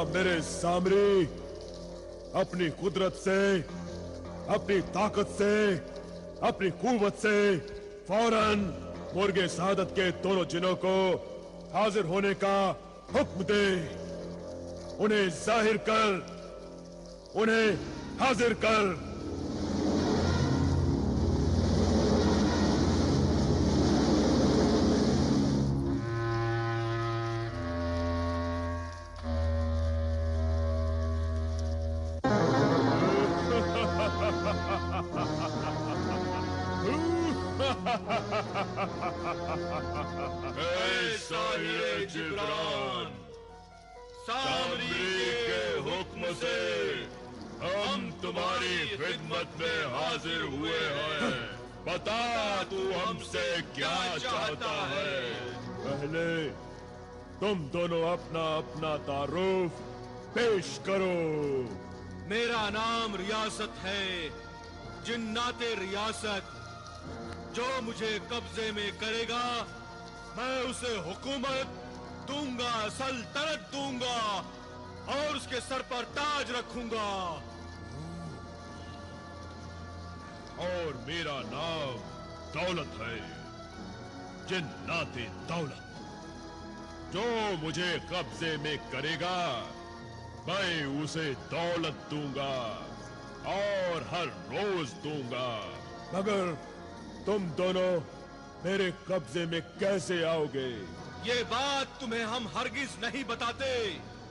G: मेरे सामरी अपनी कुदरत से, अपनी ताकत से, अपनी कुव्वत से फौरन मुर्गे सआदत के दोनों जिनों को हाजिर होने का हुक्म दे। उन्हें जाहिर कर, उन्हें हाजिर कर।
H: जिब्रान, सामरी के हुक्म से हम तुम्हारी खिदमत में हाजिर हुए हैं। बता तू हमसे क्या चाहता है।
G: पहले तुम दोनों अपना अपना तारुफ पेश करो।
M: मेरा नाम रियासत है, जिन्नाते रियासत। जो मुझे कब्जे में करेगा मैं उसे हुकूमत दूंगा, सल्तनत दूंगा और उसके सर पर ताज रखूंगा।
G: और मेरा नाम दौलत है। जिन्नाते दौलत। जो मुझे कब्जे में करेगा मैं उसे दौलत दूंगा और हर रोज दूंगा। मगर तुम दोनों मेरे कब्जे में कैसे आओगे?
M: ये बात तुम्हें हम हरगिज नहीं बताते।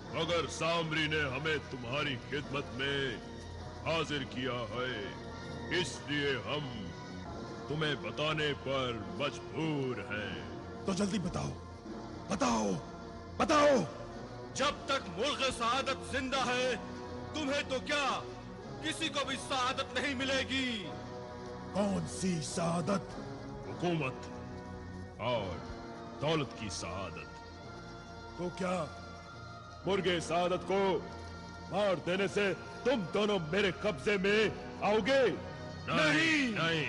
G: मगर सामरी ने हमें तुम्हारी खिदमत में हाजिर किया है, इसलिए हम तुम्हें बताने पर मजबूर हैं।
H: तो जल्दी बताओ, बताओ, बताओ।
M: जब तक मुल्क सआदत जिंदा है तुम्हें तो क्या किसी को भी सआदत नहीं मिलेगी।
H: कौन सी सआदत?
G: हुकूमत और दौलत की सआदत। तो क्या मुर्गे सआदत को मार देने से तुम दोनों मेरे कब्जे में आओगे?
M: नहीं,
G: नहीं,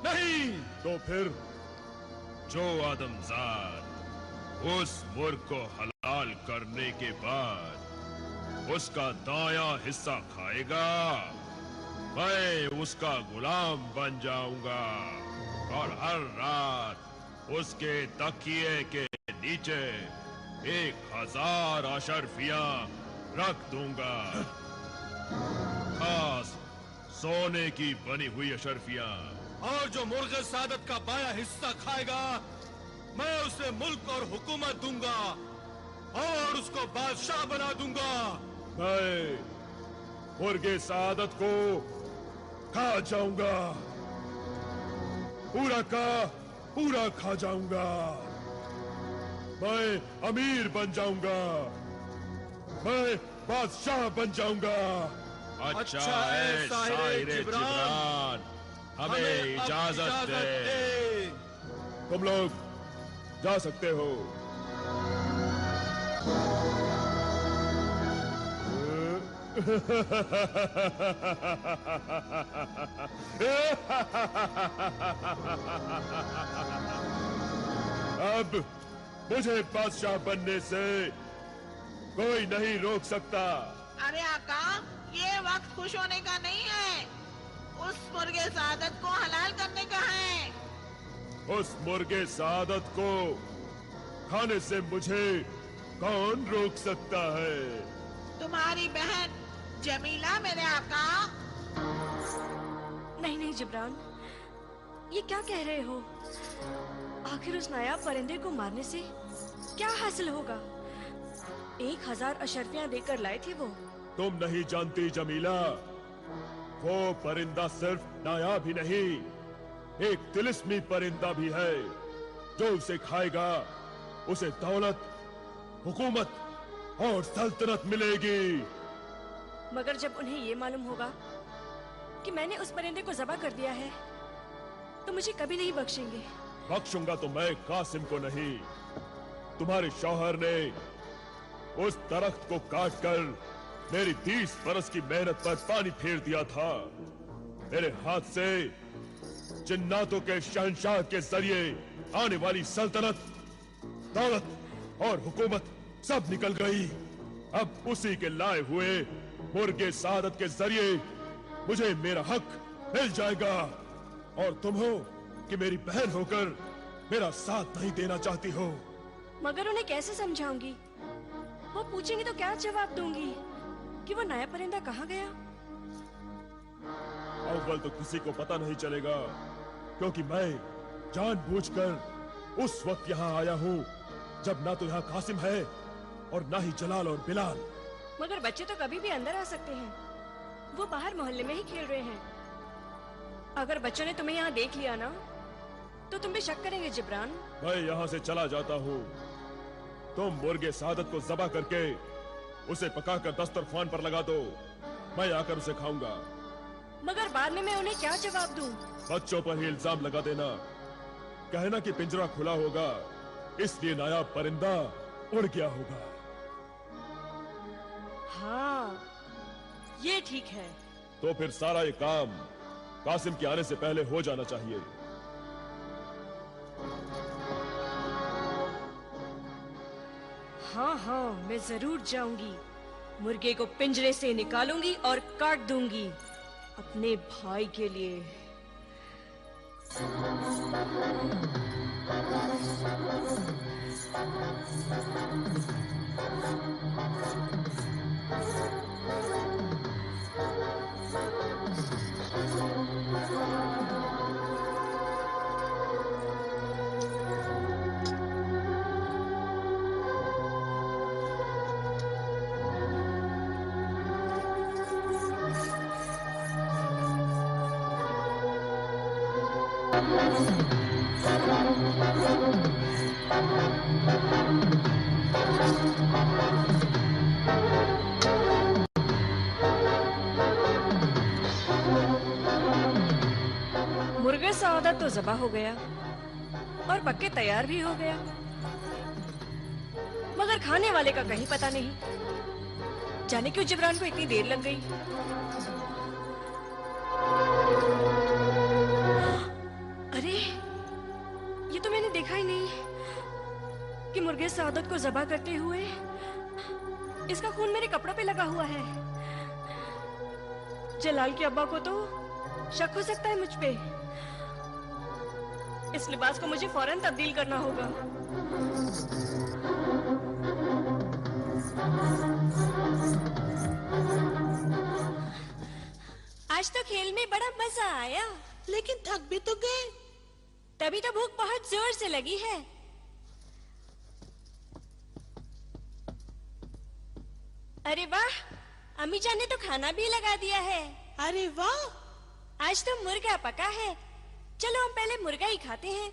M: नहीं।
G: तो फिर जो आदमजाद उस मुर्ग को हलाल करने के बाद उसका दायां हिस्सा खाएगा मैं उसका गुलाम बन जाऊंगा और हर रात उसके तकिए के नीचे 1000 अशर्फियां रख दूंगा। खास सोने की बनी हुई अशर्फियां।
M: और जो मुर्गे सादत का बाया हिस्सा खाएगा मैं उसे मुल्क और हुकूमत दूंगा और उसको बादशाह बना दूंगा।
G: मैं मुर्गे सादत को खा जाऊंगा, पूरा का पूरा खा जाऊंगा। मैं अमीर बन जाऊंगा, मैं बादशाह बन जाऊंगा। अच्छा है साहिर जिब्रान, हमें इजाजत दे। तुम लोग जा सकते हो। अब मुझे बादशाह बनने से कोई नहीं रोक सकता।
I: अरे आका, ये वक्त खुश होने का नहीं है, उस मुर्गे सआदत को हलाल करने का है।
G: उस मुर्गे सआदत को खाने से मुझे कौन रोक सकता है?
I: तुम्हारी बहन जमीला मेरे आका।
E: नहीं नहीं जिब्रान, ये क्या कह रहे हो? आखिर उस नायाब परिंदे को मारने से क्या हासिल होगा? 1000 अशर्फियां देकर लाए थे वो।
G: तुम नहीं जानती जमीला, वो परिंदा सिर्फ नायाब ही नहीं, एक तिलिस्मी परिंदा भी है। जो उसे खाएगा उसे दौलत, हुकूमत और सल्तनत मिलेगी।
E: मगर जब उन्हें ये मालूम होगा कि मैंने उस परिंदे को ज़बह कर दिया है तो मुझे कभी नहीं बख्शेंगे।
G: बख्शूंगा तो मैं कासिम को नहीं, तुम्हारे शौहर ने उस दरख्त को काटकर मेरी 20 बरस की मेहनत पर पानी फेर दिया था। मेरे हाथ से जिन्नातों के शहंशाह के जरिए आने वाली सल्तनत, दौलत और हुकूमत सब निकल गई। अब उसी के लाए हुए मुर्गे सआदत के जरिए मुझे मेरा हक मिल जाएगा। और तुम हो कि मेरी बहन होकर मेरा साथ नहीं देना चाहती हो।
E: मगर उन्हें कैसे समझाऊंगी? वो पूछेंगे तो क्या जवाब दूंगी कि वो नया परिंदा कहाँ गया?
G: अव्वल तो किसी को पता नहीं चलेगा, क्योंकि मैं जानबूझकर उस वक्त यहाँ आया हूँ जब ना तो यहाँ कासिम है और ना ही जलाल और बिलाल।
E: मगर बच्चे तो कभी भी अंदर आ सकते हैं, वो बाहर मोहल्ले में ही खेल रहे हैं। अगर बच्चों ने तुम्हें यहाँ देख लिया ना तो तुम भी शक करेंगे जिब्रान।
G: मैं यहाँ से चला जाता हूँ। तुम मुर्गे सआदत को ज़बह करके उसे पकाकर दस्तरखान पर लगा दो, मैं आकर उसे खाऊंगा।
E: मगर बाद में मैं उन्हें क्या जवाब दूं?
G: बच्चों पर ही इल्जाम लगा देना, कहना कि पिंजरा खुला होगा इसलिए नायाब परिंदा उड़ गया होगा।
E: हाँ, ये ठीक है।
G: तो फिर सारा ये काम कासिम के आने से पहले हो जाना चाहिए।
E: हाँ हाँ, मैं जरूर जाऊंगी। मुर्गे को पिंजरे से निकालूंगी और काट दूंगी अपने भाई के लिए। मुर्गे सआदत तो ज़बा हो गया और पक्के तैयार भी हो गया, मगर खाने वाले का कहीं पता नहीं। जाने क्यों जिब्रान को इतनी देर लग गई। अरे ये तो मैंने देखा ही नहीं कि मुर्गे सआदत को ज़बा करते हुए इसका खून मेरे कपड़ों पे लगा हुआ है। जलाल के अब्बा को तो शक हो सकता है मुझ पे। इस लिबास को मुझे फौरन तब्दील करना होगा।
F: आज तो खेल में बड़ा मजा आया,
I: लेकिन थक भी तो गए।
F: तभी तो भूख बहुत जोर से लगी है। अरे वाह, अम्मी जान ने तो खाना भी लगा दिया है।
I: अरे वाह,
F: आज तो मुर्गा पका है। चलो हम पहले मुर्गा ही खाते हैं।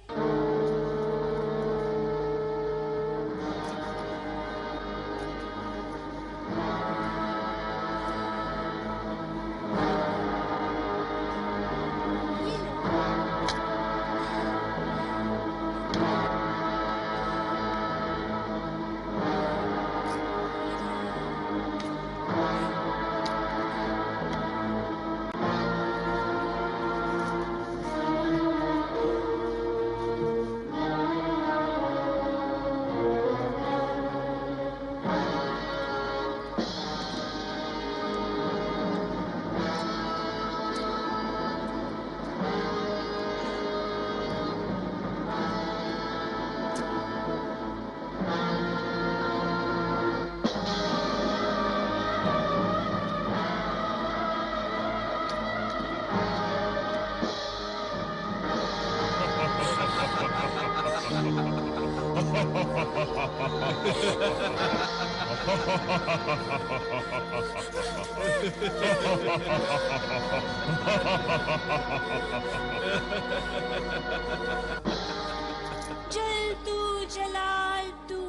F: चल तू जलाल तू,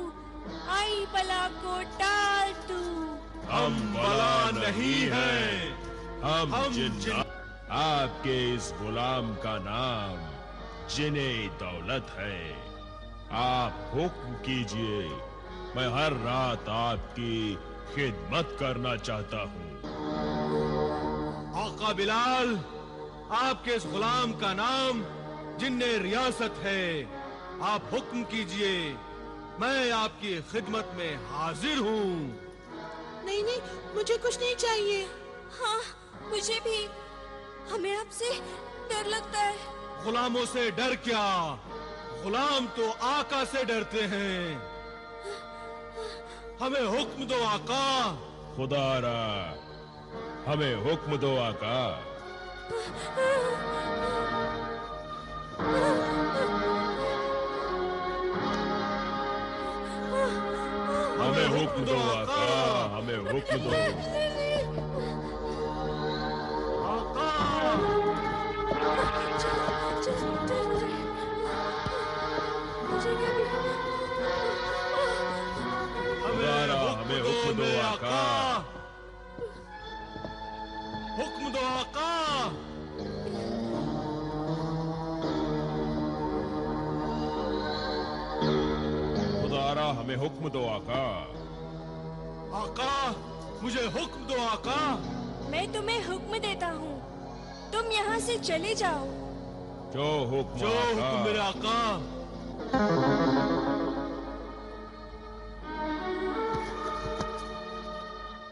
F: आई बला को टाल तू।
G: हम बला नहीं हैं, हम जिन्न। आपके इस गुलाम का नाम जिने दौलत है। आप हुक्म कीजिए, मैं हर रात आपकी खिदमत करना चाहता हूँ।
M: आका बिलाल, आपके इस गुलाम का नाम जिन्ने रियासत है। आप हुक्म कीजिए, मैं आपकी खिदमत में हाजिर हूँ।
I: नहीं नहीं, मुझे कुछ नहीं चाहिए।
F: हाँ, मुझे भी। हमें आपसे डर लगता है।
M: गुलामों से डर क्या, गुलाम तो आका से डरते हैं। हमें हुक्म दो आका।
G: खुदारा, हमें हुक्म दो आका। हमें हुक्म दो आका, हमें हुक्म दो। हमें हुक्म दो आका।
M: हुक्म दो आका।
G: खुदारा, हमें हुक्म दो आका।
M: आका, मुझे हुक्म दो आका।
F: मैं तुम्हें हुक्म देता हूँ, तुम यहाँ से चले जाओ।
G: जो हुक्म
M: मेरे आका।